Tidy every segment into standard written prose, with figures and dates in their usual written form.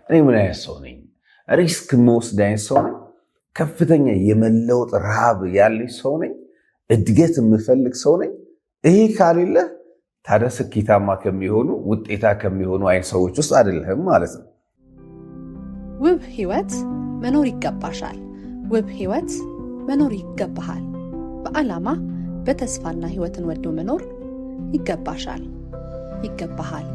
እኔ ምን አይነት ሰው ነኝ? ሪስክ መወስድ አይነት ሰው ነኝ? ከፍተኛ የመለወጥ ረሃብ ያለኝ ሰው ነኝ? እድገት የምፈልግ ሰው ነኝ? ይሄ ካሌለ ታዲያ ስኬታማ ከሚሆኑ ውጤታ ከሚሆኑ አይነት ሰዎች ውስጥ አይደለህም ማለት ነው። ውብ ህይወት መኖር ይገባሻል። ውብ ህይወት መኖር ይገባሃል። በዓላማ በተስፋና ህይወትን ወዶ መኖር ይገባሻል፣ ይገባሃል።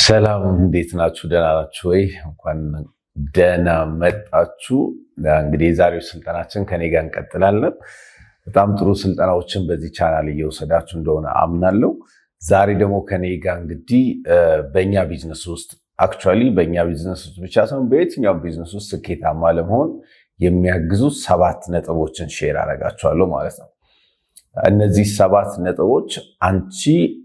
ሰላም፣ እንዴት ናችሁ? ደህና ናችሁ ወይ? እንኳን ደህና መጣችሁ። እንግዲህ የዛሬው ስልጠናችን ከኔ ጋር እንቀጥላለን። በጣም ጥሩ ስልጠናዎችን በዚህ ቻናል እየወሰዳችሁ እንደሆነ አምናለሁ። ዛሬ ደግሞ ከኔ ጋር እንግዲህ በእኛ ቢዝነስ ውስጥ አክቹዋሊ በእኛ ቢዝነስ ውስጥ ብቻ ሳይሆን በየትኛው ቢዝነስ ውስጥ ስኬታማ ለመሆን የሚያግዙ 7 ነጥቦችን ሼር አደርጋችኋለሁ ማለት ነው። እነዚህ 7 ነጥቦች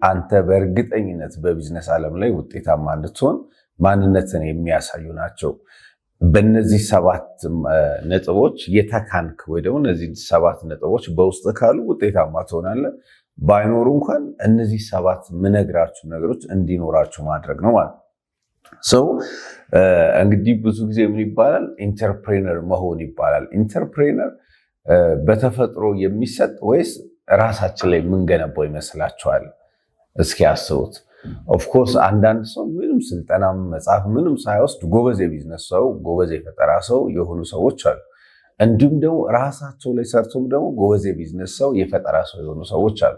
አንተ በእርግጠኝነት በቢዝነስ ዓለም ላይ ውጤታማ እንድትሆን ማንነትን የሚያሳዩ ናቸው። በእነዚህ 7 ነጥቦች የተካንክ ወይ ደግሞ እነዚህ 7 ነጥቦች በውስጥ ካሉ ውጤታማ ትሆናለህ። ባይኖሩ እንኳን እነዚህ 7 ምነግራችሁ ነገሮች እንዲኖራችሁ ማድረግ ነው ማለት ነው። ሰው እንግዲህ ብዙ ጊዜ ምን ይባላል? ኢንተርፕሬነር መሆን ይባላል። ኢንተርፕሬነር በተፈጥሮ የሚሰጥ ወይስ ራሳችን ላይ የምንገነባው ይመስላችኋል? እስኪ አስቡት። ኦፍኮርስ አንዳንድ ሰው ምንም ስልጠና መጽሐፍ ምንም ሳይወስድ ጎበዝ የቢዝነስ ሰው፣ ጎበዝ የፈጠራ ሰው የሆኑ ሰዎች አሉ። እንዲሁም ደግሞ ራሳቸው ላይ ሰርቶም ደግሞ ጎበዝ የቢዝነስ ሰው፣ የፈጠራ ሰው የሆኑ ሰዎች አሉ።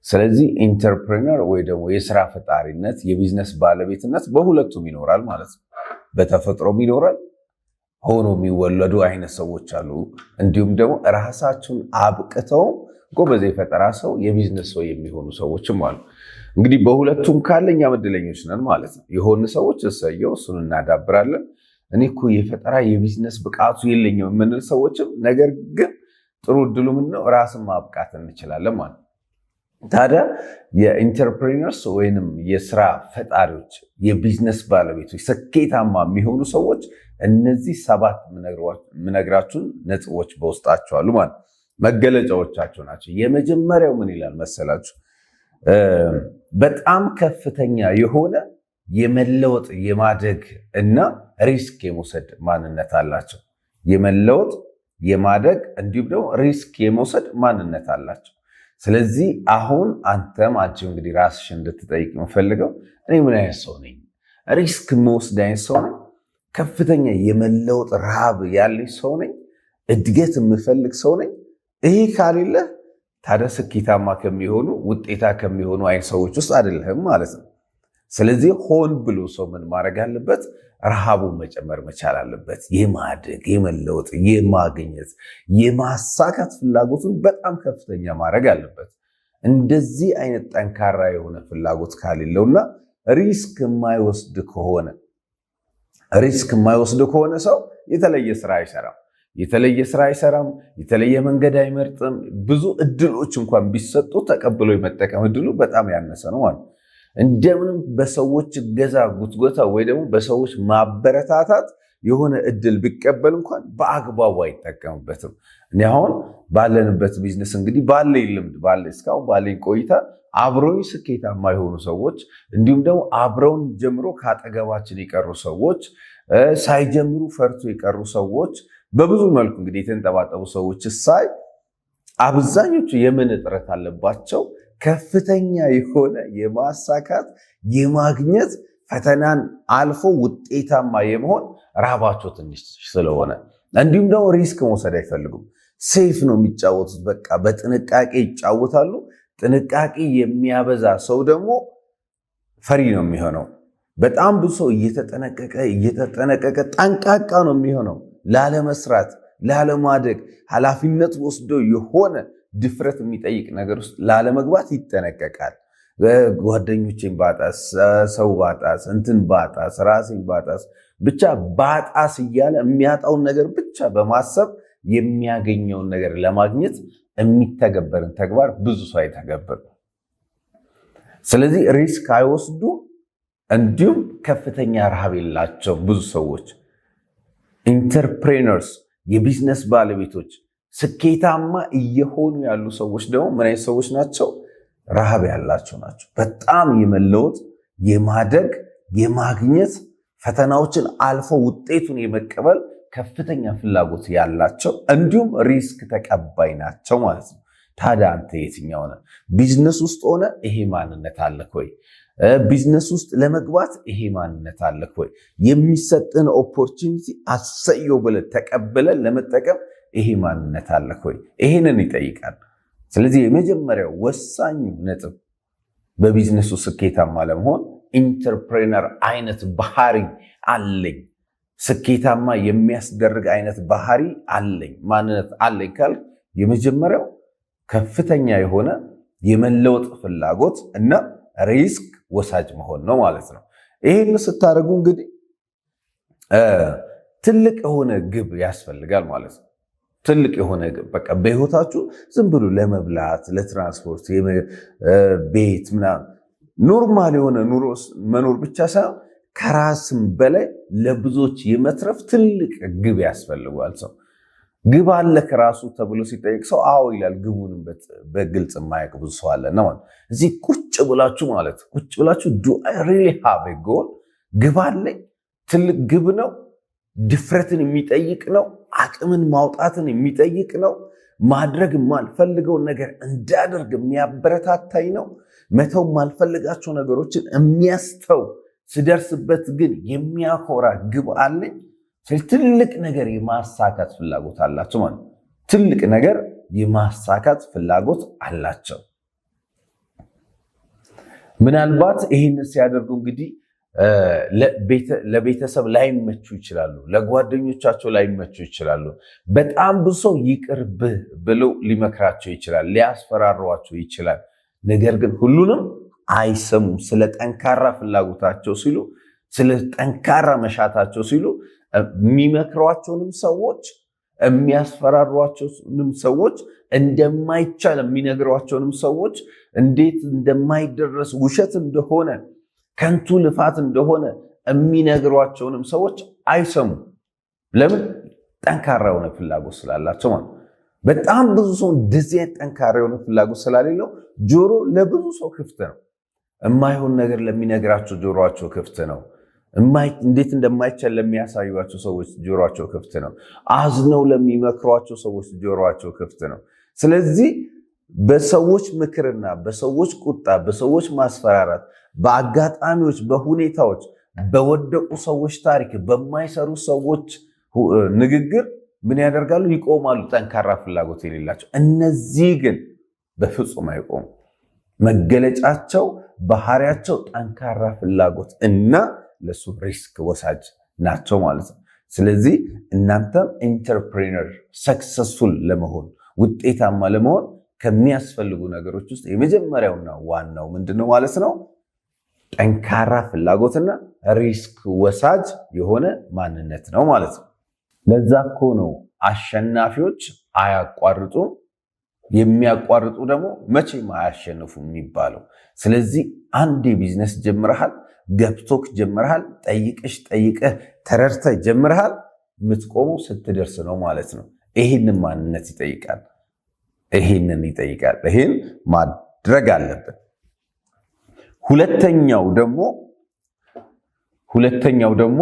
ስለዚህ ኢንተርፕሬነር ወይ ደግሞ የስራ ፈጣሪነት፣ የቢዝነስ ባለቤትነት በሁለቱም ይኖራል ማለት ነው። በተፈጥሮም ይኖራል፣ ሆኖ የሚወለዱ አይነት ሰዎች አሉ። እንዲሁም ደግሞ ራሳቸውን አብቅተው ጎበዝ የፈጠራ ሰው፣ የቢዝነስ ሰው የሚሆኑ ሰዎችም አሉ። እንግዲህ በሁለቱም ካለ እኛ እድለኞች ነን ማለት ነው። የሆኑ ሰዎች እሰየው እሱን እናዳብራለን። እኔ እኮ የፈጠራ የቢዝነስ ብቃቱ የለኝም የምንል ሰዎችም፣ ነገር ግን ጥሩ እድሉ ምንድነው? ራስን ማብቃት እንችላለን ማለት ነው። ታዲያ የኢንተርፕሬነርስ ወይንም የስራ ፈጣሪዎች፣ የቢዝነስ ባለቤቶች፣ ስኬታማ የሚሆኑ ሰዎች እነዚህ 7 ምነግራችሁን ነጥቦች በውስጣቸው አሉ ማለት ነው። መገለጫዎቻቸው ናቸው። የመጀመሪያው ምን ይላል መሰላችሁ? በጣም ከፍተኛ የሆነ የመለወጥ የማደግ እና ሪስክ የመውሰድ ማንነት አላቸው። የመለወጥ የማደግ እንዲሁም ደግሞ ሪስክ የመውሰድ ማንነት አላቸው። ስለዚህ አሁን አንተም አንቺም እንግዲህ ራስሽን እንድትጠይቅ የምፈልገው እኔ ምን አይነት ሰው ነኝ? ሪስክ መውሰድ አይነት ሰው ነኝ? ከፍተኛ የመለወጥ ረሃብ ያለኝ ሰው ነኝ? እድገት የምፈልግ ሰው ነኝ? ይሄ ካሌለ ታዲያ ስኬታማ ከሚሆኑ ውጤታ ከሚሆኑ አይነት ሰዎች ውስጥ አይደለህም ማለት ነው። ስለዚህ ሆን ብሎ ሰው ምን ማድረግ አለበት? ረሃቡን መጨመር መቻል አለበት። የማደግ የመለወጥ የማግኘት የማሳካት ፍላጎቱን በጣም ከፍተኛ ማድረግ አለበት። እንደዚህ አይነት ጠንካራ የሆነ ፍላጎት ካሌለውና ሪስክ የማይወስድ ከሆነ ሰው የተለየ ስራ አይሰራም። የተለየ መንገድ አይመርጥም። ብዙ እድሎች እንኳን ቢሰጡ ተቀብሎ የመጠቀም እድሉ በጣም ያነሰ ነው ማለት ነው። እንደምንም በሰዎች እገዛ ጉትጎታ ወይ ደግሞ በሰዎች ማበረታታት የሆነ እድል ቢቀበል እንኳን በአግባቡ አይጠቀምበትም። እኔ አሁን ባለንበት ቢዝነስ እንግዲህ ባለኝ ልምድ እስካሁን ባለኝ ቆይታ አብረውኝ ስኬታማ የሆኑ ሰዎች እንዲሁም ደግሞ አብረውን ጀምሮ ካጠገባችን የቀሩ ሰዎች፣ ሳይጀምሩ ፈርቶ የቀሩ ሰዎች፣ በብዙ መልኩ እንግዲህ የተንጠባጠቡ ሰዎች ሳይ አብዛኞቹ የምን እጥረት አለባቸው? ከፍተኛ የሆነ የማሳካት የማግኘት ፈተናን አልፎ ውጤታማ የመሆን ረሃባቸው ትንሽ ስለሆነ፣ እንዲሁም ደግሞ ሪስክ መውሰድ አይፈልጉም። ሴፍ ነው የሚጫወቱት። በቃ በጥንቃቄ ይጫወታሉ። ጥንቃቄ የሚያበዛ ሰው ደግሞ ፈሪ ነው የሚሆነው። በጣም ብዙ ሰው እየተጠነቀቀ ጠንቃቃ ነው የሚሆነው። ላለመስራት፣ ላለማደግ፣ ኃላፊነት ወስዶ የሆነ ድፍረት የሚጠይቅ ነገር ውስጥ ላለመግባት ይጠነቀቃል። ጓደኞቼን ባጣስ፣ ሰው ባጣስ፣ እንትን ባጣስ፣ ራሴን ባጣስ፣ ብቻ ባጣስ እያለ የሚያጣውን ነገር ብቻ በማሰብ የሚያገኘውን ነገር ለማግኘት የሚተገበርን ተግባር ብዙ ሰው አይተገብርም። ስለዚህ ሪስክ አይወስዱ፣ እንዲሁም ከፍተኛ ረሃብ የላቸው ብዙ ሰዎች። ኢንተርፕሬነርስ የቢዝነስ ባለቤቶች ስኬታማ እየሆኑ ያሉ ሰዎች ደግሞ ምን አይነት ሰዎች ናቸው? ረሃብ ያላቸው ናቸው። በጣም የመለወጥ የማደግ የማግኘት ፈተናዎችን አልፎ ውጤቱን የመቀበል ከፍተኛ ፍላጎት ያላቸው እንዲሁም ሪስክ ተቀባይ ናቸው ማለት ነው። ታዲያ አንተ የትኛው ነህ? ቢዝነስ ውስጥ ሆነ ይሄ ማንነት አለህ ወይ? ቢዝነስ ውስጥ ለመግባት ይሄ ማንነት አለህ ወይ? የሚሰጥን ኦፖርቹኒቲ አሰየው ብለህ ተቀብለህ ለመጠቀም ይሄ ማንነት አለህ ወይ? ይሄንን ይጠይቃል። ስለዚህ የመጀመሪያው ወሳኙ ነጥብ በቢዝነሱ ስኬታማ ለመሆን ኢንተርፕሬነር አይነት ባህሪ አለኝ፣ ስኬታማ የሚያስደርግ አይነት ባህሪ አለኝ፣ ማንነት አለኝ ካል የመጀመሪያው ከፍተኛ የሆነ የመለወጥ ፍላጎት እና ሪስክ ወሳጅ መሆን ነው ማለት ነው። ይህን ስታደርጉ እንግዲህ ትልቅ የሆነ ግብ ያስፈልጋል ማለት ነው። ትልቅ የሆነ ግብ በቃ በህይወታችሁ ዝም ብሎ ለመብላት፣ ለትራንስፖርት፣ ቤት ምናምን ኖርማል የሆነ ኑሮ መኖር ብቻ ሳይሆን ከራስም በላይ ለብዙዎች የመትረፍ ትልቅ ግብ ያስፈልጓል። ሰው ግብ አለ ከራሱ ተብሎ ሲጠይቅ ሰው አዎ ይላል። ግቡንም በግልጽ የማያውቅ ብዙ ሰው አለ ነው። እዚህ ቁጭ ብላችሁ ማለት ቁጭ ብላችሁ ዱ አይ ሪሊ ሃቭ ኤ ጎል፣ ግብ አለኝ፣ ትልቅ ግብ ነው፣ ድፍረትን የሚጠይቅ ነው፣ አቅምን ማውጣትን የሚጠይቅ ነው፣ ማድረግ የማልፈልገውን ነገር እንዳደርግ የሚያበረታታኝ ነው፣ መተው የማልፈልጋቸው ነገሮችን የሚያስተው ስደርስበት ግን የሚያኮራ ግብ አለኝ። ትልቅ ነገር የማሳካት ፍላጎት አላቸው ማለት ትልቅ ነገር የማሳካት ፍላጎት አላቸው። ምናልባት ይህን ሲያደርጉ እንግዲህ ለቤተሰብ ላይመቹ ይችላሉ፣ ለጓደኞቻቸው ላይመቹ ይችላሉ። በጣም ብዙ ሰው ይቅርብህ ብለው ሊመክራቸው ይችላል፣ ሊያስፈራሯቸው ይችላል። ነገር ግን ሁሉንም አይሰሙም። ስለ ጠንካራ ፍላጎታቸው ሲሉ፣ ስለ ጠንካራ መሻታቸው ሲሉ የሚመክሯቸውንም ሰዎች የሚያስፈራሯቸውንም ሰዎች እንደማይቻል የሚነግሯቸውንም ሰዎች እንዴት እንደማይደረስ ውሸት እንደሆነ ከንቱ ልፋት እንደሆነ የሚነግሯቸውንም ሰዎች አይሰሙም። ለምን? ጠንካራ የሆነ ፍላጎት ስላላቸው ማለት። በጣም ብዙ ሰው እንደዚህ ጠንካራ የሆነ ፍላጎት ስላሌለው ጆሮ ለብዙ ሰው ክፍት ነው። የማይሆን ነገር ለሚነግራቸው ጆሮቸው ክፍት ነው። እንዴት እንደማይቻል ለሚያሳዩቸው ሰዎች ጆሮቸው ክፍት ነው። አዝነው ለሚመክሯቸው ሰዎች ጆሮቸው ክፍት ነው። ስለዚህ በሰዎች ምክርና በሰዎች ቁጣ፣ በሰዎች ማስፈራራት፣ በአጋጣሚዎች፣ በሁኔታዎች፣ በወደቁ ሰዎች ታሪክ፣ በማይሰሩ ሰዎች ንግግር ምን ያደርጋሉ? ይቆማሉ። ጠንካራ ፍላጎት የሌላቸው እነዚህ ግን በፍጹም አይቆሙ። መገለጫቸው፣ ባህሪያቸው ጠንካራ ፍላጎት እና ለሱ ሪስክ ወሳጅ ናቸው ማለት ነው። ስለዚህ እናንተም ኢንተርፕሬነር ሰክሰስፉል ለመሆን ውጤታማ ለመሆን ከሚያስፈልጉ ነገሮች ውስጥ የመጀመሪያውና ዋናው ምንድነው ማለት ነው? ጠንካራ ፍላጎትና ሪስክ ወሳጅ የሆነ ማንነት ነው ማለት ነው። ለዛ እኮ ነው አሸናፊዎች አያቋርጡም፣ የሚያቋርጡ ደግሞ መቼም አያሸንፉም የሚባለው። ስለዚህ አንድ ቢዝነስ ጀምረሃል፣ ገብቶክ ጀምረሃል፣ ጠይቀህ ተረድተህ ጀምረሃል፣ የምትቆመው ስትደርስ ነው ማለት ነው። ይህንን ማንነት ይጠይቃል። ይህን ማድረግ አለብን። ሁለተኛው ደግሞ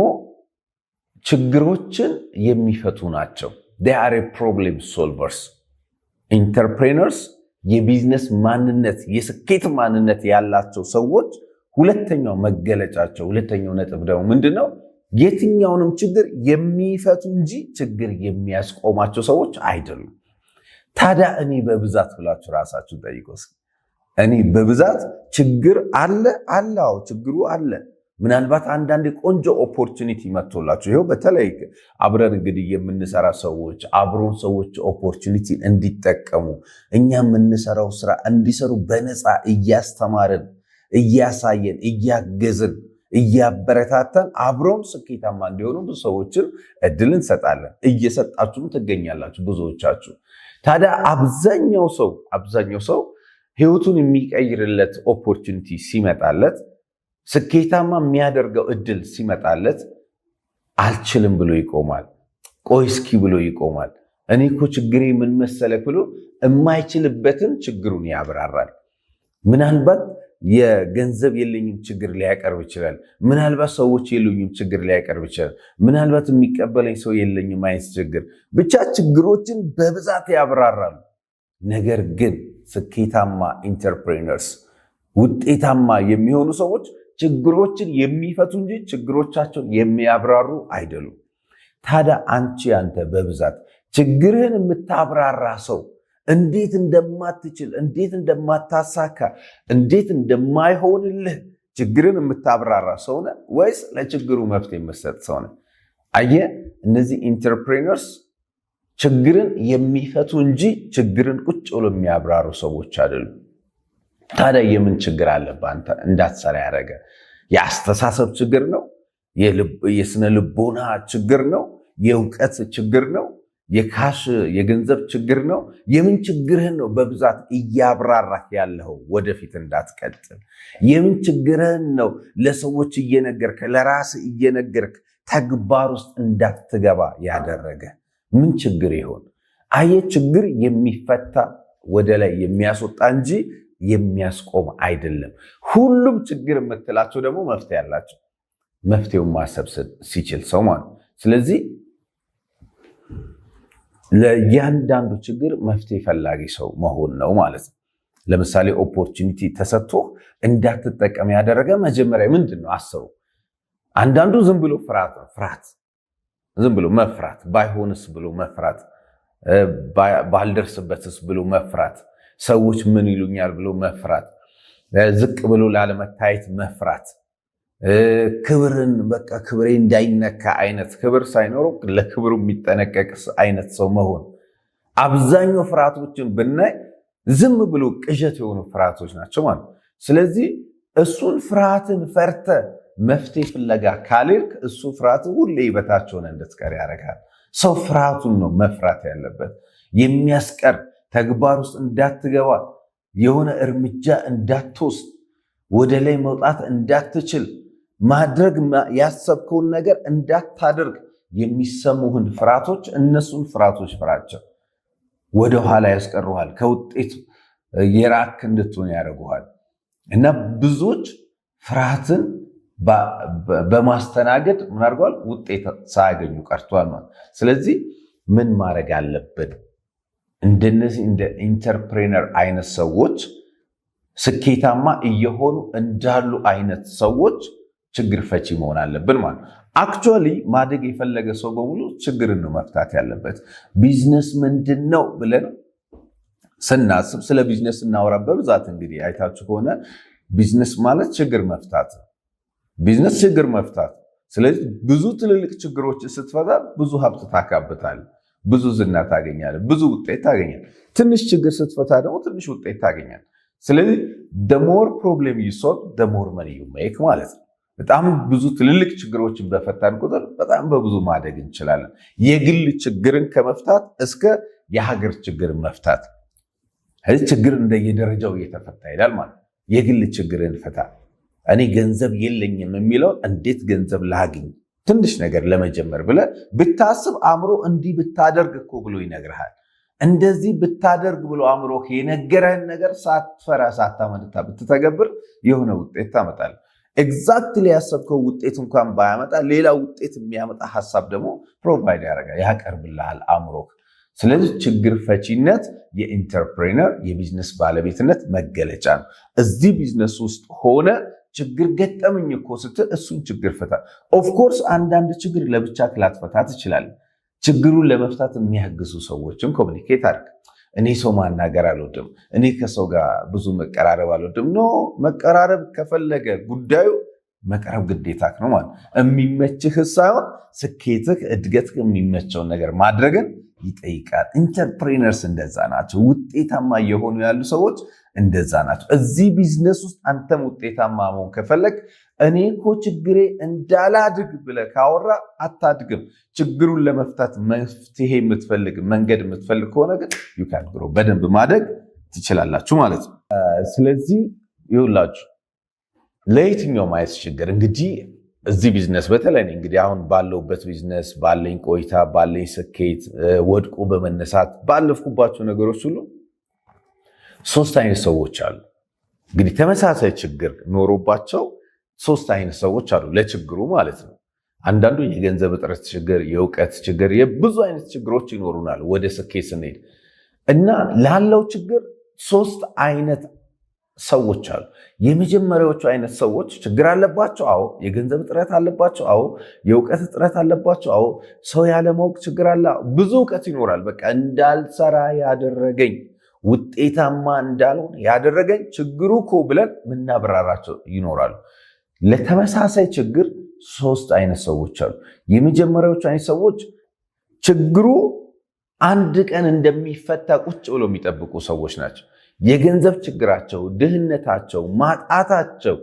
ችግሮችን የሚፈቱ ናቸው። they are a problem solvers ኢንተርፕሬነርስ የቢዝነስ ማንነት የስኬት ማንነት ያላቸው ሰዎች ሁለተኛው መገለጫቸው ሁለተኛው ነጥብ ደግሞ ምንድነው? የትኛውንም ችግር የሚፈቱ እንጂ ችግር የሚያስቆማቸው ሰዎች አይደሉም። ታዲያ እኔ በብዛት ብላችሁ ራሳችሁን ጠይቁ። እኔ በብዛት ችግር አለ? አዎ ችግሩ አለ። ምናልባት አንዳንድ ቆንጆ ኦፖርቹኒቲ መጥቶላችሁ ይኸው በተለይ አብረን እንግዲህ የምንሰራ ሰዎች አብሮን ሰዎች ኦፖርቹኒቲ እንዲጠቀሙ እኛ የምንሰራው ስራ እንዲሰሩ በነፃ እያስተማርን እያሳየን እያገዝን እያበረታታን አብሮን ስኬታማ እንዲሆኑ ብዙ ሰዎችን እድል እንሰጣለን። እየሰጣችሁም ትገኛላችሁ ብዙዎቻችሁ። ታዲያ አብዛኛው ሰው ህይወቱን የሚቀይርለት ኦፖርቹኒቲ ሲመጣለት ስኬታማ የሚያደርገው እድል ሲመጣለት አልችልም ብሎ ይቆማል። ቆይ እስኪ ብሎ ይቆማል። እኔ እኮ ችግሬ ምን መሰለህ ብሎ የማይችልበትን ችግሩን ያብራራል። ምናልባት የገንዘብ የለኝም ችግር ሊያቀርብ ይችላል። ምናልባት ሰዎች የሉኝም ችግር ሊያቀርብ ይችላል። ምናልባት የሚቀበለኝ ሰው የለኝም አይነት ችግር። ብቻ ችግሮችን በብዛት ያብራራሉ። ነገር ግን ስኬታማ ኢንተርፕሬነርስ፣ ውጤታማ የሚሆኑ ሰዎች ችግሮችን የሚፈቱ እንጂ ችግሮቻቸውን የሚያብራሩ አይደሉም። ታዲያ አንተ በብዛት ችግርህን የምታብራራ ሰው እንዴት እንደማትችል፣ እንዴት እንደማታሳካ፣ እንዴት እንደማይሆንልህ ችግርን የምታብራራ ሰው ነህ ወይስ ለችግሩ መፍትሄ የምትሰጥ ሰው ነህ? አየህ፣ እነዚህ ኢንተርፕሬነርስ ችግርን የሚፈቱ እንጂ ችግርን ቁጭ ብሎ የሚያብራሩ ሰዎች አይደሉም። ታዲያ የምን ችግር አለብህ አንተ እንዳትሰራ ያደረገ? የአስተሳሰብ ችግር ነው? የስነ ልቦና ችግር ነው? የእውቀት ችግር ነው? የገንዘብ ችግር ነው? የምን ችግርህን ነው በብዛት እያብራራህ ያለው ወደፊት እንዳትቀጥል? የምን ችግርህን ነው ለሰዎች እየነገርክ ለራስህ እየነገርክ ተግባር ውስጥ እንዳትገባ ያደረገ? ምን ችግር ይሆን? አየህ፣ ችግር የሚፈታ ወደ ላይ የሚያስወጣ እንጂ የሚያስቆም አይደለም። ሁሉም ችግር የምትላቸው ደግሞ መፍትሄ ያላቸው፣ መፍትሄውን ማሰብ ሲችል ሰው ማለት። ስለዚህ ለእያንዳንዱ ችግር መፍትሄ ፈላጊ ሰው መሆን ነው ማለት ነው። ለምሳሌ ኦፖርቹኒቲ ተሰጥቶ እንዳትጠቀም ያደረገ መጀመሪያ ምንድን ነው አስቡ። አንዳንዱ ዝም ብሎ ፍርሃት፣ ዝም ብሎ መፍራት፣ ባይሆንስ ብሎ መፍራት፣ ባልደርስበትስ ብሎ መፍራት፣ ሰዎች ምን ይሉኛል ብሎ መፍራት፣ ዝቅ ብሎ ላለመታየት መፍራት፣ ክብርን በቃ ክብሬ እንዳይነካ አይነት ክብር ሳይኖረው ለክብሩ የሚጠነቀቅ አይነት ሰው መሆን። አብዛኛው ፍርሃቶችን ብናይ ዝም ብሎ ቅዠት የሆኑ ፍርሃቶች ናቸው ማለት። ስለዚህ እሱን ፍርሃትን ፈርተ መፍትሄ ፍለጋ ካልክ እሱ ፍርሃት ሁሌ በታች ሆነ እንድትቀር ያደርጋል። ሰው ፍርሃቱን ነው መፍራት ያለበት። የሚያስቀር ተግባር ውስጥ እንዳትገባ፣ የሆነ እርምጃ እንዳትወስድ፣ ወደ ላይ መውጣት እንዳትችል፣ ማድረግ ያሰብከውን ነገር እንዳታደርግ የሚሰሙህን ፍርሃቶች፣ እነሱን ፍርሃቶች ፍራቸው። ወደኋላ ያስቀሩሃል፣ ከውጤት የራክ እንድትሆን ያደርጉሃል። እና ብዙዎች ፍርሃትን በማስተናገድ ምን አድርገዋል? ውጤት ሳያገኙ ቀርቷል ማለት። ስለዚህ ምን ማድረግ አለብን? እንደነዚህ እንደ ኢንተርፕሬነር አይነት ሰዎች ስኬታማ እየሆኑ እንዳሉ አይነት ሰዎች ችግር ፈቺ መሆን አለብን ማለት። አክቹዋሊ ማደግ የፈለገ ሰው በሙሉ ችግርን ነው መፍታት ያለበት። ቢዝነስ ምንድን ነው ብለን ስናስብ፣ ስለ ቢዝነስ እናወራ በብዛት። እንግዲህ አይታችሁ ከሆነ ቢዝነስ ማለት ችግር መፍታት ነው። ቢዝነስ ችግር መፍታት። ስለዚህ ብዙ ትልልቅ ችግሮች ስትፈታ ብዙ ሀብት ታካብታል፣ ብዙ ዝና ታገኛል፣ ብዙ ውጤት ታገኛል። ትንሽ ችግር ስትፈታ ደግሞ ትንሽ ውጤት ታገኛል። ስለዚህ the more problem you solve the more money you make ማለት ነው። በጣም ብዙ ትልልቅ ችግሮችን በፈታን ቁጥር በጣም በብዙ ማደግ እንችላለን። የግል ችግርን ከመፍታት እስከ የሀገር ችግርን መፍታት። ስለዚህ ችግር እንደየደረጃው እየተፈታ ይላል ማለት። የግል ችግርን ፍታ። እኔ ገንዘብ የለኝም የሚለው እንዴት ገንዘብ ላግኝ ትንሽ ነገር ለመጀመር ብለህ ብታስብ አእምሮ እንዲህ ብታደርግ እኮ ብሎ ይነግርሃል። እንደዚህ ብታደርግ ብሎ አእምሮ የነገረህን ነገር ሳትፈራ ሳታመነታ ብትተገብር የሆነ ውጤት ታመጣለህ። ኤግዛክትሊ ያሰብከው ውጤት እንኳን ባያመጣ ሌላ ውጤት የሚያመጣ ሀሳብ ደግሞ ፕሮቫይድ ያደርጋል፣ ያቀርብልሃል አእምሮ። ስለዚህ ችግር ፈቺነት የኢንተርፕሬነር የቢዝነስ ባለቤትነት መገለጫ ነው። እዚህ ቢዝነስ ውስጥ ሆነ ችግር ገጠመኝ እኮ ስትል እሱን ችግር ፍታ። ኦፍኮርስ አንዳንድ ችግር ለብቻ ላትፈታ ትችላለህ። ችግሩን ለመፍታት የሚያግዙ ሰዎችም ኮሚኒኬት አድርግ። እኔ ሰው ማናገር አልወድም፣ እኔ ከሰው ጋር ብዙ መቀራረብ አልወድም። ኖ መቀራረብ ከፈለገ ጉዳዩ መቅረብ ግዴታ ነው ማለት። የሚመችህ ሳይሆን ስኬትህ እድገትህ የሚመቸውን ነገር ማድረግን ይጠይቃል። ኢንተርፕሬነርስ እንደዛ ናቸው። ውጤታማ እየሆኑ ያሉ ሰዎች እንደዛ ናቸው። እዚህ ቢዝነስ ውስጥ አንተም ውጤታማ መሆን ከፈለግ እኔ እኮ ችግሬ እንዳላድግ ብለህ ካወራ አታድግም። ችግሩን ለመፍታት መፍትሄ የምትፈልግ መንገድ የምትፈልግ ከሆነ ግን ዩካን ግሮ በደንብ ማደግ ትችላላችሁ ማለት ነው። ስለዚህ ይሁላችሁ ለየትኛው ማየት ችግር እንግዲህ እዚህ ቢዝነስ በተለይ እንግዲህ አሁን ባለውበት ቢዝነስ ባለኝ ቆይታ ባለኝ ስኬት ወድቆ በመነሳት ባለፍኩባቸው ነገሮች ሁሉ ሶስት አይነት ሰዎች አሉ። እንግዲህ ተመሳሳይ ችግር ኖሮባቸው 3 አይነት ሰዎች አሉ ለችግሩ ማለት ነው። አንዳንዱ የገንዘብ እጥረት ችግር፣ የእውቀት ችግር፣ የብዙ አይነት ችግሮች ይኖሩናል ወደ ስኬት ስንሄድ እና ላለው ችግር 3 አይነት ሰዎች አሉ። የመጀመሪያዎቹ አይነት ሰዎች ችግር አለባቸው። አዎ። የገንዘብ እጥረት አለባቸው። አዎ። የእውቀት እጥረት አለባቸው። አዎ። ሰው ያለማወቅ ችግር አለ። ብዙ እውቀት ይኖራል። በቃ እንዳልሰራ ያደረገኝ፣ ውጤታማ እንዳልሆን ያደረገኝ ችግሩ እኮ ብለን ምናብራራቸው ይኖራሉ። ለተመሳሳይ ችግር 3 አይነት ሰዎች አሉ። የመጀመሪያዎቹ አይነት ሰዎች ችግሩ አንድ ቀን እንደሚፈታ ቁጭ ብሎ የሚጠብቁ ሰዎች ናቸው። የገንዘብ ችግራቸው፣ ድህነታቸው፣ ማጣታቸው፣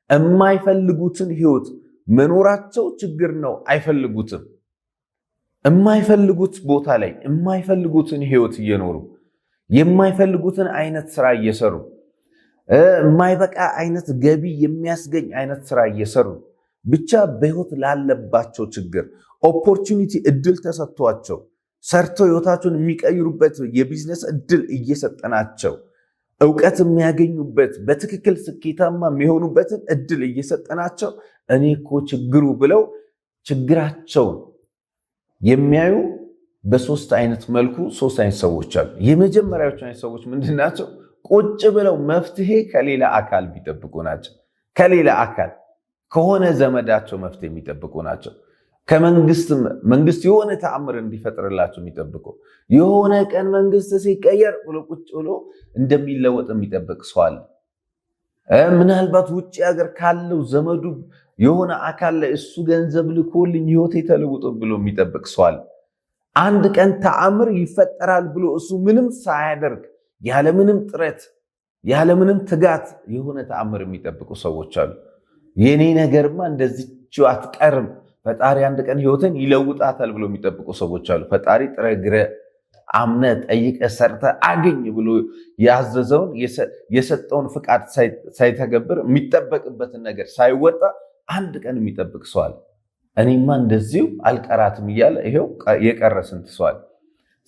የማይፈልጉትን ህይወት መኖራቸው ችግር ነው። አይፈልጉትም። የማይፈልጉት ቦታ ላይ የማይፈልጉትን ህይወት እየኖሩ የማይፈልጉትን አይነት ስራ እየሰሩ የማይበቃ አይነት ገቢ የሚያስገኝ አይነት ስራ እየሰሩ ብቻ በህይወት ላለባቸው ችግር ኦፖርቹኒቲ እድል ተሰጥቷቸው ሰርተው ህይወታቸውን የሚቀይሩበት የቢዝነስ እድል እየሰጠናቸው እውቀት የሚያገኙበት በትክክል ስኬታማ የሚሆኑበትን እድል እየሰጠናቸው እኔ እኮ ችግሩ ብለው ችግራቸውን የሚያዩ በ3 አይነት መልኩ 3 አይነት ሰዎች አሉ። የመጀመሪያዎቹ አይነት ሰዎች ምንድን ናቸው? ቁጭ ብለው መፍትሄ ከሌላ አካል የሚጠብቁ ናቸው። ከሌላ አካል ከሆነ ዘመዳቸው መፍትሄ የሚጠብቁ ናቸው። መንግስት የሆነ ተአምር እንዲፈጥርላቸው የሚጠብቁ፣ የሆነ ቀን መንግስት ሲቀየር ብሎ ቁጭ ብሎ እንደሚለወጥ የሚጠብቅ ሰው አለ። ምናልባት ውጭ ሀገር ካለው ዘመዱ የሆነ አካል ላይ እሱ ገንዘብ ልኮልኝ ህይወቴ ተለውጦ ብሎ የሚጠብቅ ሰው አለ። አንድ ቀን ተአምር ይፈጠራል ብሎ እሱ ምንም ሳያደርግ ያለምንም ጥረት ያለምንም ትጋት የሆነ ተአምር የሚጠብቁ ሰዎች አሉ። የኔ ነገርማ እንደዚህች አትቀርም፣ ፈጣሪ አንድ ቀን ህይወትን ይለውጣታል ብሎ የሚጠብቁ ሰዎች አሉ። ፈጣሪ ጥረ ግረ አምነ ጠይቀ ሰርተ አገኝ ብሎ ያዘዘውን የሰጠውን ፍቃድ ሳይተገብር የሚጠበቅበትን ነገር ሳይወጣ አንድ ቀን የሚጠብቅ ሰው አለ። እኔማ እንደዚሁ አልቀራትም እያለ ይሄው የቀረ ስንት ሰው አለ።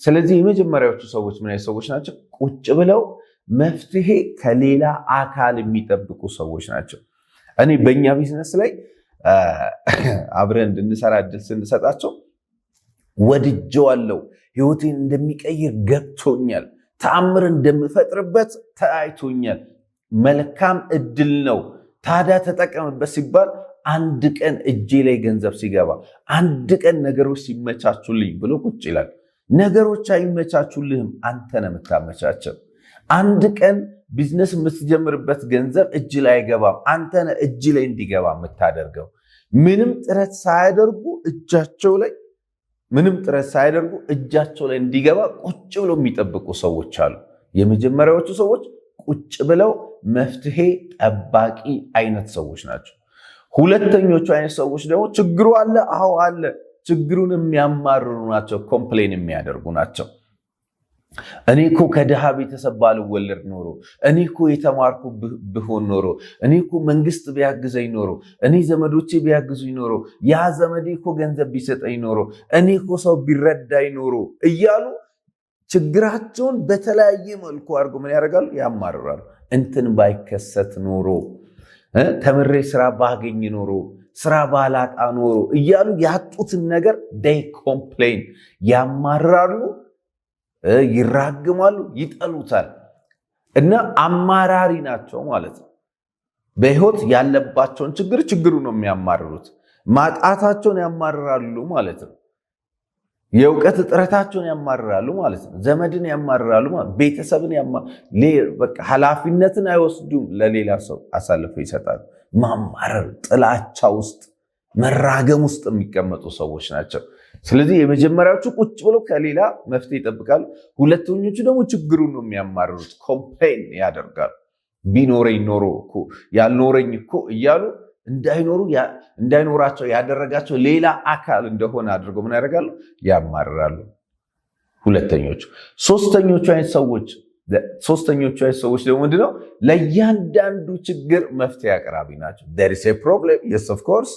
ስለዚህ የመጀመሪያዎቹ ሰዎች ምን አይነት ሰዎች ናቸው? ቁጭ ብለው መፍትሄ ከሌላ አካል የሚጠብቁ ሰዎች ናቸው። እኔ በእኛ ቢዝነስ ላይ አብረን እንድንሰራ እድል ስንሰጣቸው ወድጀዋለሁ፣ ህይወቴን እንደሚቀይር ገብቶኛል፣ ተአምር እንደምፈጥርበት ተያይቶኛል፣ መልካም እድል ነው፣ ታዲያ ተጠቀምበት ሲባል አንድ ቀን እጄ ላይ ገንዘብ ሲገባ፣ አንድ ቀን ነገሮች ሲመቻቹልኝ ብሎ ቁጭ ይላል። ነገሮች አይመቻቹልህም፣ አንተ ነህ የምታመቻቸው። አንድ ቀን ቢዝነስ የምትጀምርበት ገንዘብ እጅ ላይ አይገባም፣ አንተ ነህ እጅ ላይ እንዲገባ የምታደርገው። ምንም ጥረት ሳያደርጉ እጃቸው ላይ እንዲገባ ቁጭ ብለው የሚጠብቁ ሰዎች አሉ። የመጀመሪያዎቹ ሰዎች ቁጭ ብለው መፍትሄ ጠባቂ አይነት ሰዎች ናቸው። ሁለተኞቹ አይነት ሰዎች ደግሞ ችግሩ አለ፣ አዎ አለ፣ ችግሩን የሚያማርሩ ናቸው፣ ኮምፕሌን የሚያደርጉ ናቸው። እኔ እኮ ከድሃ ቤተሰብ ባልወለድ ኖሮ፣ እኔ እኮ የተማርኩ ብሆን ኖሮ፣ እኔ እኮ መንግስት ቢያግዘኝ ኖሮ፣ እኔ ዘመዶቼ ቢያግዙኝ ኖሮ፣ ያ ዘመዴ እኮ ገንዘብ ቢሰጠኝ ኖሮ፣ እኔ እኮ ሰው ቢረዳኝ ኖሮ እያሉ ችግራቸውን በተለያየ መልኩ አድርጎ ምን ያደርጋሉ? ያማርራሉ። እንትን ባይከሰት ኖሮ፣ ተምሬ ስራ ባገኝ ኖሮ፣ ስራ ባላጣ ኖሮ እያሉ ያጡትን ነገር ዴይ ኮምፕሌን ያማርራሉ፣ ይራግማሉ፣ ይጠሉታል እና አማራሪ ናቸው ማለት ነው። በህይወት ያለባቸውን ችግሩ ነው የሚያማርሩት። ማጣታቸውን ያማርራሉ ማለት ነው። የእውቀት እጥረታቸውን ያማርራሉ ማለት ነው። ዘመድን ያማርራሉ ማለት፣ ቤተሰብን በቃ ኃላፊነትን አይወስዱም፣ ለሌላ ሰው አሳልፈው ይሰጣሉ። ማማረር፣ ጥላቻ ውስጥ መራገም ውስጥ የሚቀመጡ ሰዎች ናቸው። ስለዚህ የመጀመሪያዎቹ ቁጭ ብለው ከሌላ መፍትሄ ይጠብቃሉ። ሁለተኞቹ ደግሞ ችግሩን ነው የሚያማርሩት፣ ኮምፕሌን ያደርጋሉ። ቢኖረኝ ኖሮ እኮ ያልኖረኝ እኮ እያሉ እንዳይኖራቸው ያደረጋቸው ሌላ አካል እንደሆነ አድርገው ምን ያደርጋሉ? ያማርራሉ። ሁለተኞቹ። ሶስተኞቹ አይነት ሰዎች ደግሞ ምንድነው? ለእያንዳንዱ ችግር መፍትሄ አቅራቢ ናቸው። there is a problem, yes of course፣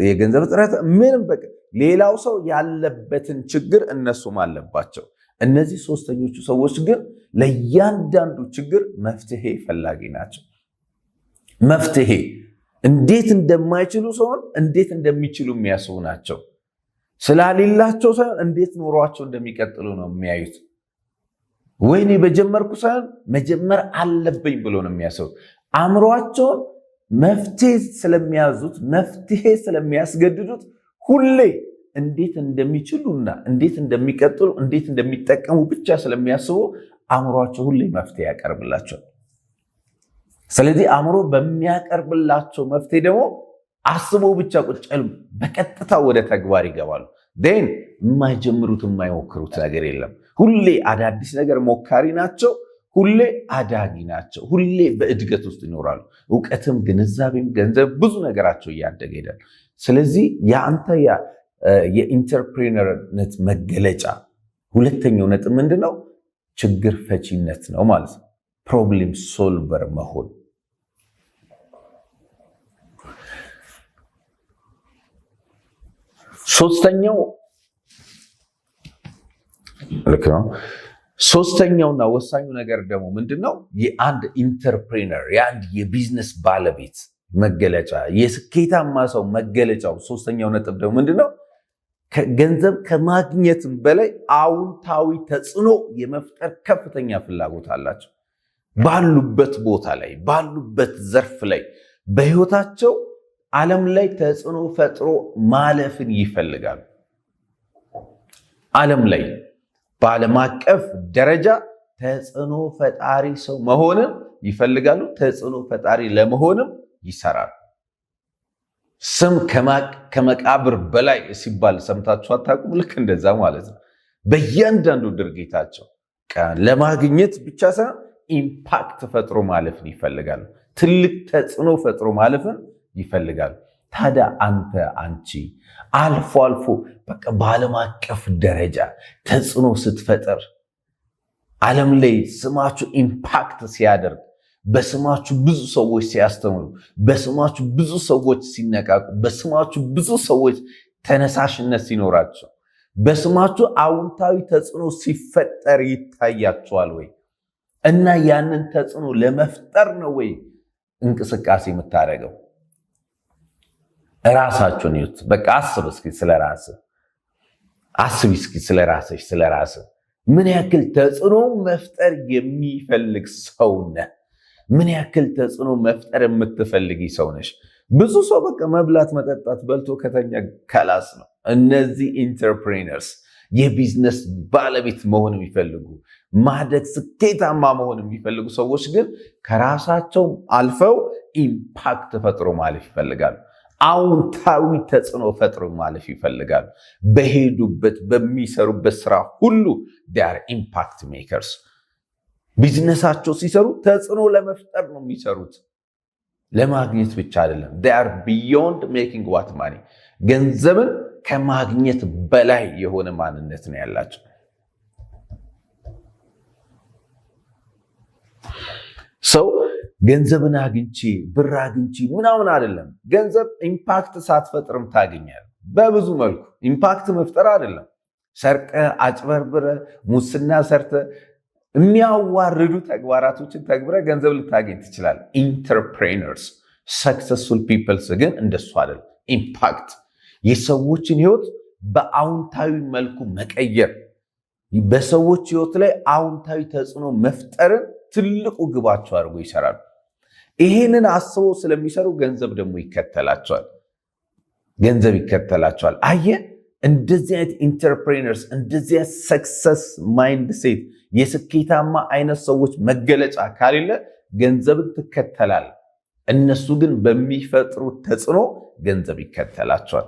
የገንዘብ እጥረት ምንም በቃ ሌላው ሰው ያለበትን ችግር እነሱም አለባቸው። እነዚህ ሶስተኞቹ ሰዎች ግን ለእያንዳንዱ ችግር መፍትሄ ፈላጊ ናቸው። መፍትሄ እንዴት እንደማይችሉ ሳይሆን እንዴት እንደሚችሉ የሚያስቡ ናቸው። ስላሌላቸው ሳይሆን እንዴት ኑሯቸው እንደሚቀጥሉ ነው የሚያዩት። ወይኔ በጀመርኩ ሳይሆን መጀመር አለብኝ ብሎ ነው የሚያስቡት። አእምሯቸውን መፍትሄ ስለሚያዙት፣ መፍትሄ ስለሚያስገድዱት ሁሌ እንዴት እንደሚችሉና እንዴት እንደሚቀጥሉ እንዴት እንደሚጠቀሙ ብቻ ስለሚያስቡ አእምሯቸው ሁሌ መፍትሄ ያቀርብላቸው። ስለዚህ አእምሮ በሚያቀርብላቸው መፍትሄ ደግሞ አስበው ብቻ ቁጭ አይሉም፣ በቀጥታ ወደ ተግባር ይገባሉ። ን የማይጀምሩት የማይሞክሩት ነገር የለም። ሁሌ አዳዲስ ነገር ሞካሪ ናቸው። ሁሌ አዳጊ ናቸው። ሁሌ በእድገት ውስጥ ይኖራሉ። እውቀትም፣ ግንዛቤም፣ ገንዘብ ብዙ ነገራቸው እያደገ ይሄዳል። ስለዚህ የአንተ የኢንተርፕሬነርነት መገለጫ ሁለተኛው ነጥብ ምንድነው? ችግር ፈቺነት ነው ማለት ነው። ፕሮብሌም ሶልቨር መሆን። ሶስተኛው ልክ ነው። ሶስተኛውና ወሳኙ ነገር ደግሞ ምንድነው? የአንድ ኢንተርፕሬነር የአንድ የቢዝነስ ባለቤት መገለጫ፣ የስኬታማ ሰው መገለጫው ሶስተኛው ነጥብ ደግሞ ምንድነው? ገንዘብ ከማግኘትም በላይ አዎንታዊ ተጽዕኖ የመፍጠር ከፍተኛ ፍላጎት አላቸው። ባሉበት ቦታ ላይ፣ ባሉበት ዘርፍ ላይ፣ በህይወታቸው ዓለም ላይ ተጽዕኖ ፈጥሮ ማለፍን ይፈልጋሉ። ዓለም ላይ በዓለም አቀፍ ደረጃ ተጽዕኖ ፈጣሪ ሰው መሆንን ይፈልጋሉ። ተጽዕኖ ፈጣሪ ለመሆንም ይሰራሉ። ስም ከመቃብር በላይ ሲባል ሰምታችሁ አታውቁም? ልክ እንደዛ ማለት ነው። በእያንዳንዱ ድርጊታቸው ለማግኘት ብቻ ሳይሆን ኢምፓክት ፈጥሮ ማለፍን ይፈልጋሉ። ትልቅ ተጽዕኖ ፈጥሮ ማለፍን ይፈልጋሉ። ታዲያ አንተ፣ አንቺ አልፎ አልፎ በቃ በዓለም አቀፍ ደረጃ ተጽዕኖ ስትፈጥር፣ ዓለም ላይ ስማችሁ ኢምፓክት ሲያደርግ፣ በስማችሁ ብዙ ሰዎች ሲያስተምሩ፣ በስማችሁ ብዙ ሰዎች ሲነቃቁ፣ በስማችሁ ብዙ ሰዎች ተነሳሽነት ሲኖራቸው፣ በስማችሁ አዎንታዊ ተጽዕኖ ሲፈጠር ይታያችኋል ወይ? እና ያንን ተጽዕኖ ለመፍጠር ነው ወይ እንቅስቃሴ የምታደርገው? ራሳችሁን ይዩት። በቃ አስብ እስኪ ስለ ራስህ፣ አስቢ እስኪ ስለ ራስሽ፣ ስለ ራስህ። ምን ያክል ተጽዕኖ መፍጠር የሚፈልግ ሰው ነህ? ምን ያክል ተጽዕኖ መፍጠር የምትፈልጊ ሰው ነሽ? ብዙ ሰው በቃ መብላት፣ መጠጣት፣ በልቶ ከተኛ ከላስ ነው። እነዚህ ኢንተርፕሬነርስ የቢዝነስ ባለቤት መሆን የሚፈልጉ ማደግ፣ ስኬታማ መሆን የሚፈልጉ ሰዎች ግን ከራሳቸው አልፈው ኢምፓክት ፈጥሮ ማለፍ ይፈልጋሉ። አዎንታዊ ተጽዕኖ ፈጥሮ ማለፍ ይፈልጋሉ። በሄዱበት በሚሰሩበት ስራ ሁሉ ዴር ኢምፓክት ሜከርስ። ቢዝነሳቸው ሲሰሩ ተጽዕኖ ለመፍጠር ነው የሚሰሩት፣ ለማግኘት ብቻ አይደለም። ዴር ቢዮንድ ሜኪንግ ዋት ማኒ። ገንዘብን ከማግኘት በላይ የሆነ ማንነት ነው ያላቸው። ሰው ገንዘብን አግኝቼ ብር አግኝቼ ምናምን አይደለም። ገንዘብ ኢምፓክት ሳትፈጥርም ታገኛለህ። በብዙ መልኩ ኢምፓክት መፍጠር አይደለም። ሰርቀ፣ አጭበርብረ፣ ሙስና ሰርተ፣ የሚያዋርዱ ተግባራቶችን ተግብረ ገንዘብ ልታገኝ ትችላለህ። ኢንተርፕሬነርስ፣ ሰክሰስፉል ፒፕልስ ግን እንደሱ አይደለም። ኢምፓክት፣ የሰዎችን ህይወት በአዎንታዊ መልኩ መቀየር፣ በሰዎች ህይወት ላይ አዎንታዊ ተጽዕኖ መፍጠርን ትልቁ ግባቸው አድርጎ ይሰራሉ። ይሄንን አስበው ስለሚሰሩ ገንዘብ ደግሞ ይከተላቸዋል። ገንዘብ ይከተላቸዋል። አየህ፣ እንደዚህ አይነት ኢንተርፕሬነርስ፣ እንደዚህ አይነት ሰክሰስ ማይንድ ሴት፣ የስኬታማ አይነት ሰዎች መገለጫ ካሌለ ገንዘብን ትከተላል። እነሱ ግን በሚፈጥሩት ተጽዕኖ ገንዘብ ይከተላቸዋል።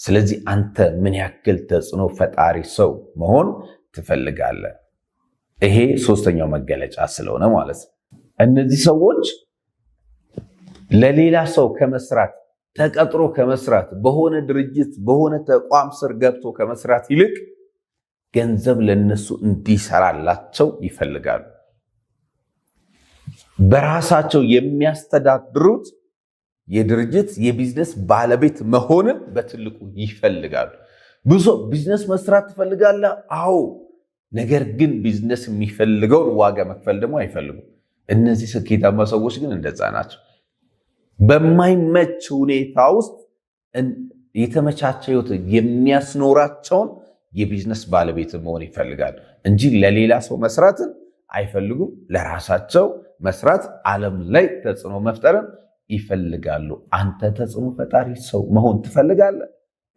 ስለዚህ አንተ ምን ያክል ተጽዕኖ ፈጣሪ ሰው መሆን ትፈልጋለህ? ይሄ ሶስተኛው መገለጫ ስለሆነ ማለት ነው። እነዚህ ሰዎች ለሌላ ሰው ከመስራት፣ ተቀጥሮ ከመስራት፣ በሆነ ድርጅት በሆነ ተቋም ስር ገብቶ ከመስራት ይልቅ ገንዘብ ለነሱ እንዲሰራላቸው ይፈልጋሉ። በራሳቸው የሚያስተዳድሩት የድርጅት የቢዝነስ ባለቤት መሆንን በትልቁ ይፈልጋሉ። ብዙ ቢዝነስ መስራት ትፈልጋለህ? አዎ። ነገር ግን ቢዝነስ የሚፈልገውን ዋጋ መክፈል ደግሞ አይፈልጉም። እነዚህ ስኬታማ ሰዎች ግን እንደዛ ናቸው። በማይመች ሁኔታ ውስጥ የተመቻቸ ህይወት የሚያስኖራቸውን የቢዝነስ ባለቤት መሆን ይፈልጋሉ እንጂ ለሌላ ሰው መስራትን አይፈልጉም። ለራሳቸው መስራት፣ ዓለም ላይ ተጽዕኖ መፍጠርን ይፈልጋሉ። አንተ ተጽዕኖ ፈጣሪ ሰው መሆን ትፈልጋለህ?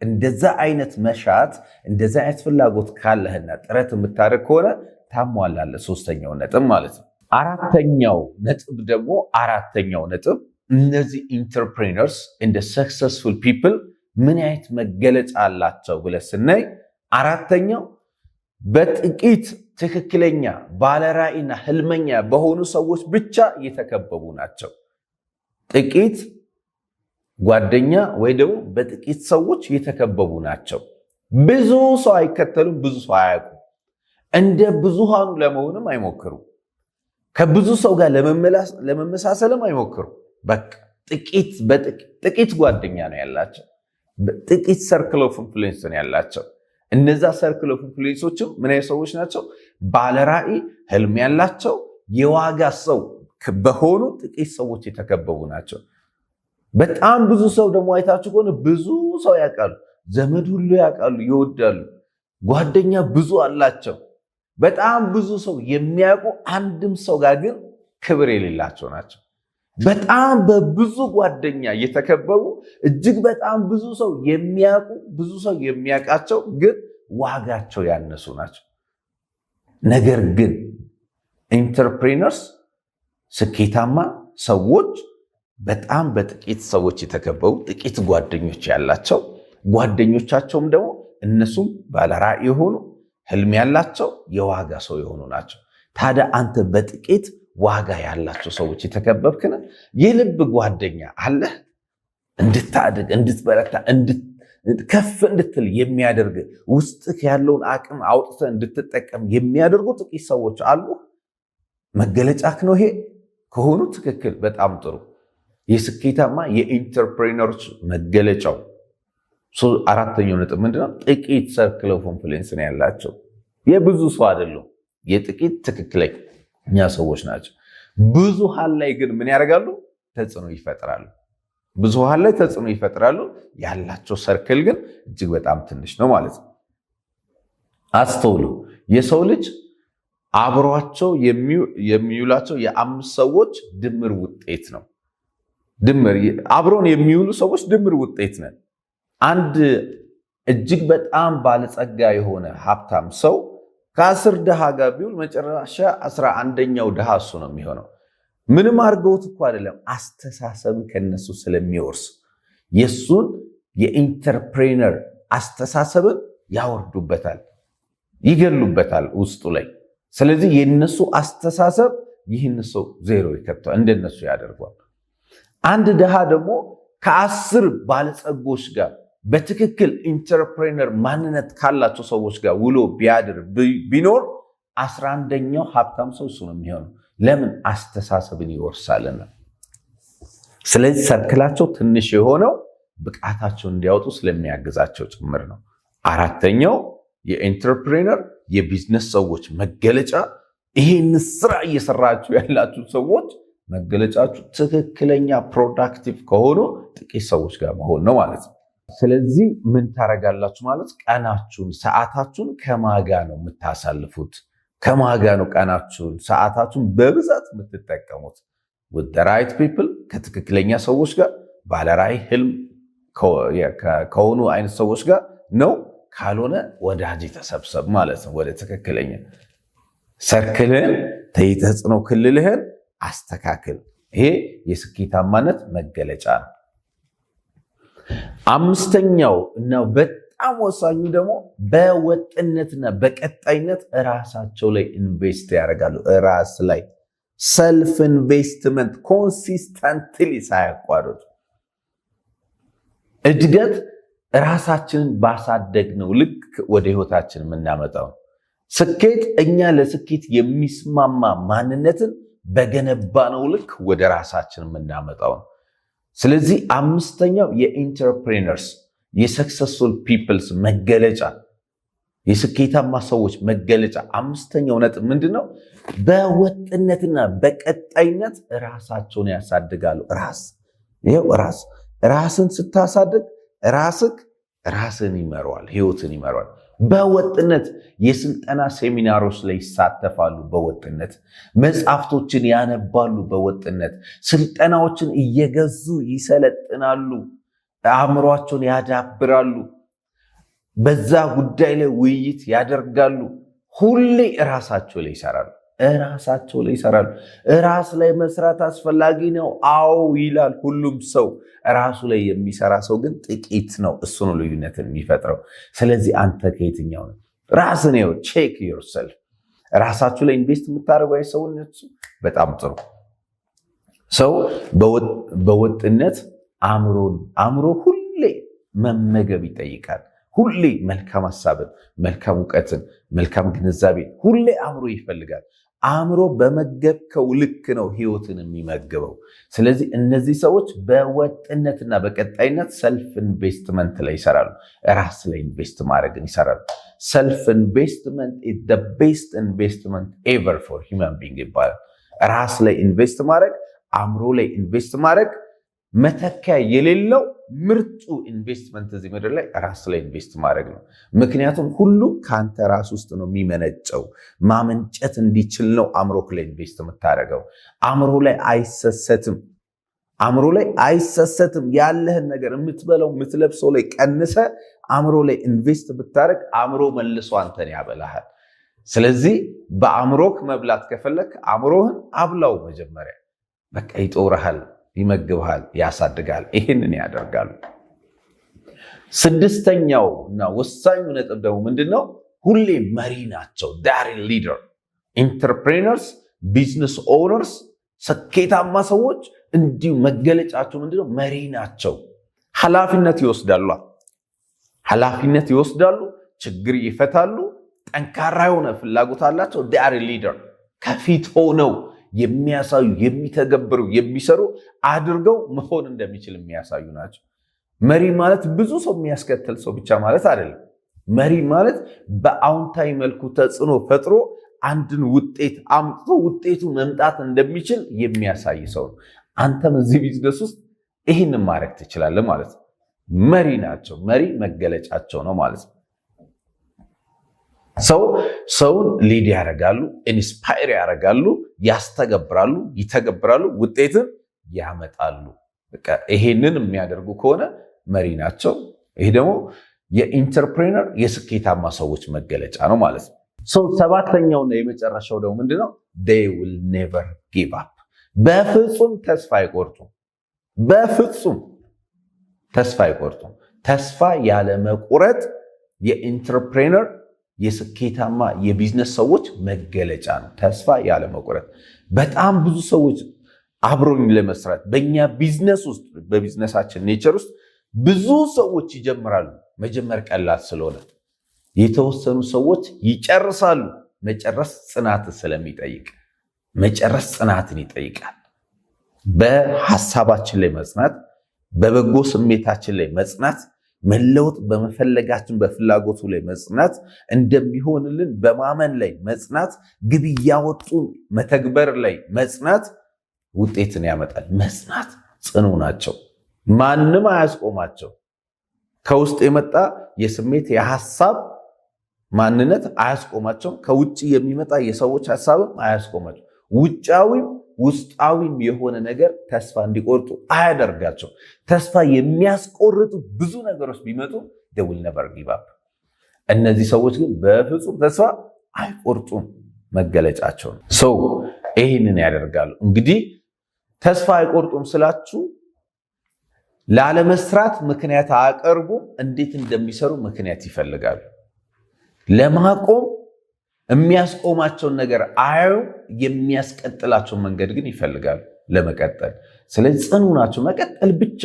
እንደዛ አይነት መሻት፣ እንደዛ አይነት ፍላጎት ካለህና ጥረት የምታደርግ ከሆነ ታሟላለህ። ሶስተኛው ነጥብ ማለት ነው። አራተኛው ነጥብ እነዚህ ኢንተርፕሬነርስ እንደ ሰክሰስፉል ፒፕል ምን አይነት መገለጫ አላቸው ብለህ ስናይ፣ አራተኛው በጥቂት ትክክለኛ ባለራዕይና ህልመኛ በሆኑ ሰዎች ብቻ የተከበቡ ናቸው። ጥቂት ጓደኛ ወይ ደግሞ በጥቂት ሰዎች የተከበቡ ናቸው። ብዙ ሰው አይከተሉም፣ ብዙ ሰው አያውቁም። እንደ ብዙሃኑ ለመሆንም አይሞክሩም። ከብዙ ሰው ጋር ለመመሳሰልም አይሞክሩም። በቃ ጥቂት ጓደኛ ነው ያላቸው። ጥቂት ሰርክል ኦፍ ኢንፍሉዌንስ ነው ያላቸው። እነዛ ሰርክል ኦፍ ኢንፍሉዌንሶችም ምን አይነት ሰዎች ናቸው? ባለራዕይ፣ ህልም ያላቸው፣ የዋጋ ሰው በሆኑ ጥቂት ሰዎች የተከበቡ ናቸው። በጣም ብዙ ሰው ደግሞ አይታችሁ ከሆነ ብዙ ሰው ያውቃሉ፣ ዘመድ ሁሉ ያውቃሉ፣ ይወዳሉ፣ ጓደኛ ብዙ አላቸው። በጣም ብዙ ሰው የሚያውቁ አንድም ሰው ጋር ግን ክብር የሌላቸው ናቸው። በጣም በብዙ ጓደኛ የተከበቡ እጅግ በጣም ብዙ ሰው የሚያውቁ ብዙ ሰው የሚያውቃቸው ግን ዋጋቸው ያነሱ ናቸው። ነገር ግን ኢንተርፕሬነርስ ስኬታማ ሰዎች በጣም በጥቂት ሰዎች የተከበቡ ጥቂት ጓደኞች ያላቸው፣ ጓደኞቻቸውም ደግሞ እነሱም ባለራዕይ የሆኑ ህልም ያላቸው የዋጋ ሰው የሆኑ ናቸው። ታዲያ አንተ በጥቂት ዋጋ ያላቸው ሰዎች የተከበብክን የልብ ጓደኛ አለህ? እንድታድግ፣ እንድትበረታ፣ ከፍ እንድትል የሚያደርግ ውስጥህ ያለውን አቅም አውጥተህ እንድትጠቀም የሚያደርጉ ጥቂት ሰዎች አሉ። መገለጫክ ነው ይሄ ከሆኑ ትክክል፣ በጣም ጥሩ። የስኬታማ የኢንተርፕሬነሮች መገለጫው አራተኛው ነጥብ ምንድነው? ጥቂት ሰርክል ኦፍ ኢንፍሉዌንስ ነው ያላቸው። የብዙ ሰው አይደሉም፣ የጥቂት ትክክለኛ ሰዎች ናቸው። ብዙሃን ላይ ግን ምን ያደርጋሉ? ተጽዕኖ ይፈጥራሉ። ብዙሃን ላይ ተጽዕኖ ይፈጥራሉ። ያላቸው ሰርክል ግን እጅግ በጣም ትንሽ ነው ማለት ነው። አስተውሉ። የሰው ልጅ አብሯቸው የሚውላቸው የአምስት ሰዎች ድምር ውጤት ነው። አብሮን የሚውሉ ሰዎች ድምር ውጤት ነን። አንድ እጅግ በጣም ባለጸጋ የሆነ ሀብታም ሰው ከ10 ድሃ ጋር ቢውል መጨረሻ 11ኛው ድሃ እሱ ነው የሚሆነው። ምንም አድርገውት እኮ አይደለም፣ አስተሳሰብን ከነሱ ስለሚወርስ የሱን የኢንተርፕሬነር አስተሳሰብን ያወርዱበታል፣ ይገሉበታል ውስጡ ላይ። ስለዚህ የነሱ አስተሳሰብ ይህን ሰው ዜሮ ይከተዋል፣ እንደነሱ ያደርጓል። አንድ ድሃ ደግሞ ከ10 ባለጸጎች ጋር በትክክል ኢንተርፕሬነር ማንነት ካላቸው ሰዎች ጋር ውሎ ቢያድር ቢኖር 11ኛው ሀብታም ሰው እሱ ነው የሚሆነው። ለምን? አስተሳሰብን ይወርሳልና። ስለዚህ ሰርክላቸው ትንሽ የሆነው ብቃታቸውን እንዲያወጡ ስለሚያግዛቸው ጭምር ነው። አራተኛው የኢንተርፕሬነር የቢዝነስ ሰዎች መገለጫ፣ ይሄን ስራ እየሰራችሁ ያላችሁ ሰዎች መገለጫችሁ ትክክለኛ ፕሮዳክቲቭ ከሆኑ ጥቂት ሰዎች ጋር መሆን ነው ማለት ነው። ስለዚህ ምን ታደርጋላችሁ ማለት ቀናችሁን፣ ሰዓታችሁን ከማጋ ነው የምታሳልፉት? ከማጋ ነው ቀናችሁን፣ ሰዓታችሁን በብዛት የምትጠቀሙት? with the right people፣ ከትክክለኛ ሰዎች ጋር፣ ባለራዕይ ህልም ከሆኑ አይነት ሰዎች ጋር ነው። ካልሆነ ወዳጅ ተሰብሰብ ማለት ነው። ወደ ትክክለኛ ሰርክልህን፣ ተጽዕኖ ክልልህን አስተካክል። ይሄ የስኬታማነት መገለጫ ነው። አምስተኛው እና በጣም ወሳኙ ደግሞ በወጥነትና በቀጣይነት ራሳቸው ላይ ኢንቨስት ያደርጋሉ። ራስ ላይ ሰልፍ ኢንቨስትመንት ኮንሲስተንትሊ ሳያቋርጡ። እድገት ራሳችንን ባሳደግነው ልክ ወደ ህይወታችን የምናመጣው። ስኬት እኛ ለስኬት የሚስማማ ማንነትን በገነባነው ልክ ወደ ራሳችን የምናመጣው ነው። ስለዚህ አምስተኛው የኢንተርፕሬነርስ የሰክሰስፉል ፒፕልስ መገለጫ የስኬታማ ሰዎች መገለጫ አምስተኛው ነጥብ ምንድነው? በወጥነትና በቀጣይነት ራሳቸውን ያሳድጋሉ። ራስን ስታሳድግ ራስን ይመራዋል፣ ህይወትን ይመራዋል። በወጥነት የስልጠና ሴሚናሮች ላይ ይሳተፋሉ። በወጥነት መጽሐፍቶችን ያነባሉ። በወጥነት ስልጠናዎችን እየገዙ ይሰለጥናሉ። አእምሯቸውን ያዳብራሉ። በዛ ጉዳይ ላይ ውይይት ያደርጋሉ። ሁሌ ራሳቸው ላይ ይሰራሉ። ራስ ላይ መስራት አስፈላጊ ነው። አዎ ይላል ሁሉም ሰው። ራሱ ላይ የሚሰራ ሰው ግን ጥቂት ነው። እሱ ነው ልዩነትን የሚፈጥረው። ስለዚህ አንተ ከየትኛው ነው? ራስን ቼክ ዮርሰልፍ። ራሳችሁ ላይ ኢንቨስት የምታደርጉ ሰውነት በጣም ጥሩ ሰው በወጥነት አእምሮ ሁሌ መመገብ ይጠይቃል። ሁሌ መልካም ሀሳብን፣ መልካም እውቀትን፣ መልካም ግንዛቤን ሁሌ አእምሮ ይፈልጋል። አእምሮ በመገብከው ልክ ነው ህይወትን የሚመግበው። ስለዚህ እነዚህ ሰዎች በወጥነትና በቀጣይነት ሰልፍ ኢንቨስትመንት ላይ ይሰራሉ። ራስ ላይ ኢንቨስት ማድረግን ይሰራሉ። ሰልፍ ኢንቨስትመንት ኢዝ ዘ ቤስት ኢንቨስትመንት ኤቨር ፎር ሂውማን ቢንግ ይባላል። ራስ ላይ ኢንቨስት ማድረግ፣ አእምሮ ላይ ኢንቨስት ማድረግ መተኪያ የሌለው ምርጡ ኢንቨስትመንት እዚህ ምድር ላይ ራስ ላይ ኢንቨስት ማድረግ ነው። ምክንያቱም ሁሉ ከአንተ ራስ ውስጥ ነው የሚመነጨው። ማመንጨት እንዲችል ነው አእምሮክ ላይ ኢንቨስት የምታደርገው። አእምሮ ላይ አይሰሰትም። ያለህን ነገር የምትበላው የምትለብሰው ላይ ቀንሰ አእምሮ ላይ ኢንቨስት ብታደርግ አእምሮ መልሶ አንተን ያበላሃል። ስለዚህ በአእምሮክ መብላት ከፈለክ አእምሮህን አብላው። መጀመሪያ በቃ ይጦርሃል፣ ይመግብሃል፣ ያሳድጋል። ይህንን ያደርጋሉ። ስድስተኛው እና ወሳኙ ነጥብ ደግሞ ምንድነው? ሁሌ መሪ ናቸው። ዳሪ ሊደር ኢንተርፕሬነርስ፣ ቢዝነስ ኦውነርስ፣ ስኬታማ ሰዎች እንዲሁ መገለጫቸው ምንድነው? መሪ ናቸው። ኃላፊነት ይወስዳሉ፣ ችግር ይፈታሉ፣ ጠንካራ የሆነ ፍላጎት አላቸው። ዳሪ ሊደር ከፊት ሆነው የሚያሳዩ፣ የሚተገብሩ፣ የሚሰሩ አድርገው መሆን እንደሚችል የሚያሳዩ ናቸው። መሪ ማለት ብዙ ሰው የሚያስከትል ሰው ብቻ ማለት አይደለም። መሪ ማለት በአዎንታዊ መልኩ ተጽዕኖ ፈጥሮ አንድን ውጤት አምጥቶ ውጤቱ መምጣት እንደሚችል የሚያሳይ ሰው ነው። አንተም እዚህ ቢዝነስ ውስጥ ይህንን ማድረግ ትችላለህ ማለት ነው። መሪ ናቸው። መሪ መገለጫቸው ነው ማለት ነው። ሰውን ሊድ ያደርጋሉ፣ ኢንስፓየር ያደርጋሉ፣ ያስተገብራሉ፣ ይተገብራሉ፣ ውጤትን ያመጣሉ። ይሄንን የሚያደርጉ ከሆነ መሪ ናቸው። ይሄ ደግሞ የኢንተርፕሬነር የስኬታማ ሰዎች መገለጫ ነው ማለት ነው። ሰባተኛውና የመጨረሻው ደግሞ ምንድነው? they will never give up። በፍጹም ተስፋ አይቆርጡም። ተስፋ ያለ መቁረጥ የኢንተርፕሬነር የስኬታማ የቢዝነስ ሰዎች መገለጫ ነው። ተስፋ ያለ መቁረጥ። በጣም ብዙ ሰዎች አብሮኝ ለመስራት በእኛ ቢዝነስ ውስጥ በቢዝነሳችን ኔቸር ውስጥ ብዙ ሰዎች ይጀምራሉ። መጀመር ቀላል ስለሆነ የተወሰኑ ሰዎች ይጨርሳሉ። መጨረስ ጽናትን ይጠይቃል። በሐሳባችን ላይ መጽናት፣ በበጎ ስሜታችን ላይ መጽናት፣ መለወጥ በመፈለጋችን በፍላጎቱ ላይ መጽናት፣ እንደሚሆንልን በማመን ላይ መጽናት፣ ግብ እያወጡ መተግበር ላይ መጽናት ውጤትን ያመጣል። መጽናት ጽኑ ናቸው። ማንም አያስቆማቸው። ከውስጥ የመጣ የስሜት የሐሳብ ማንነት አያስቆማቸው። ከውጭ የሚመጣ የሰዎች ሐሳብም አያስቆማቸው። ውጫዊም ውስጣዊም የሆነ ነገር ተስፋ እንዲቆርጡ አያደርጋቸው። ተስፋ የሚያስቆርጡ ብዙ ነገሮች ቢመጡ they will never give up። እነዚህ ሰዎች ግን በፍጹም ተስፋ አይቆርጡም። መገለጫቸው ነው። ይህንን ያደርጋሉ። እንግዲህ ተስፋ አይቆርጡም ስላችሁ ላለመስራት ምክንያት አያቀርቡም። እንዴት እንደሚሰሩ ምክንያት ይፈልጋሉ። ለማቆም የሚያስቆማቸውን ነገር አያዩም። የሚያስቀጥላቸውን መንገድ ግን ይፈልጋሉ ለመቀጠል። ስለዚህ ጽኑ ናቸው፣ መቀጠል ብቻ።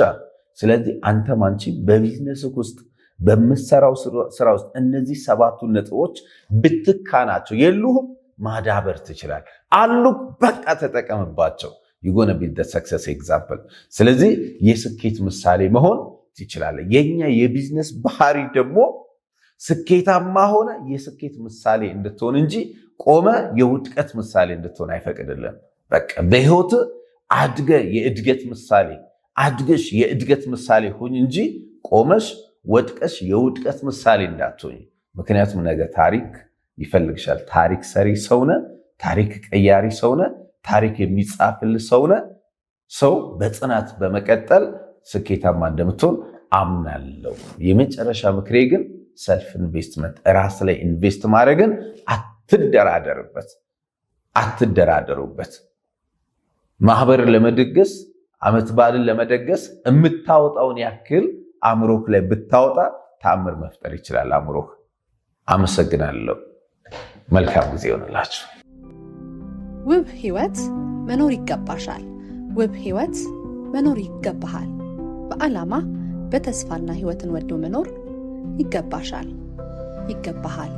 ስለዚህ አንተም አንቺ በቢዝነስ ውስጥ በምትሰራው ስራ ውስጥ እነዚህ ሰባቱ ነጥቦች ብትካናቸው የሉህም ማዳበር ትችላል። አሉ፣ በቃ ተጠቀምባቸው። you're going to be the success example። ስለዚህ የስኬት ምሳሌ መሆን ትችላለህ። የኛ የቢዝነስ ባህሪ ደግሞ ስኬታማ ሆነ የስኬት ምሳሌ እንድትሆን እንጂ ቆመ የውድቀት ምሳሌ እንድትሆን አይፈቅድልም። በቃ በህይወት አድገ የእድገት ምሳሌ አድገሽ የእድገት ምሳሌ ሁኝ እንጂ ቆመሽ ወድቀሽ የውድቀት ምሳሌ እንዳትሆኝ። ምክንያቱም ነገ ታሪክ ይፈልግሻል። ታሪክ ሰሪ ሰውነ፣ ታሪክ ቀያሪ ሰውነ፣ ታሪክ የሚጻፍል ሰውነ። ሰው በጽናት በመቀጠል ስኬታማ እንደምትሆን አምናለሁ። የመጨረሻ ምክሬ ግን ሰልፍ ኢንቨስትመንት፣ ራስ ላይ ኢንቨስት ማድረግን አትደራደሩበት። ማህበርን ለመደገስ ዓመት በዓልን ለመደገስ የምታወጣውን ያክል አእምሮክ ላይ ብታወጣ ተአምር መፍጠር ይችላል አእምሮክ። አመሰግናለሁ። መልካም ጊዜ ይሆንላችሁ። ውብ ህይወት መኖር ይገባሻል። ውብ ህይወት መኖር ይገባሃል። በዓላማ በተስፋና ህይወትን ወዶ መኖር ይገባሻል፣ ይገባሃል።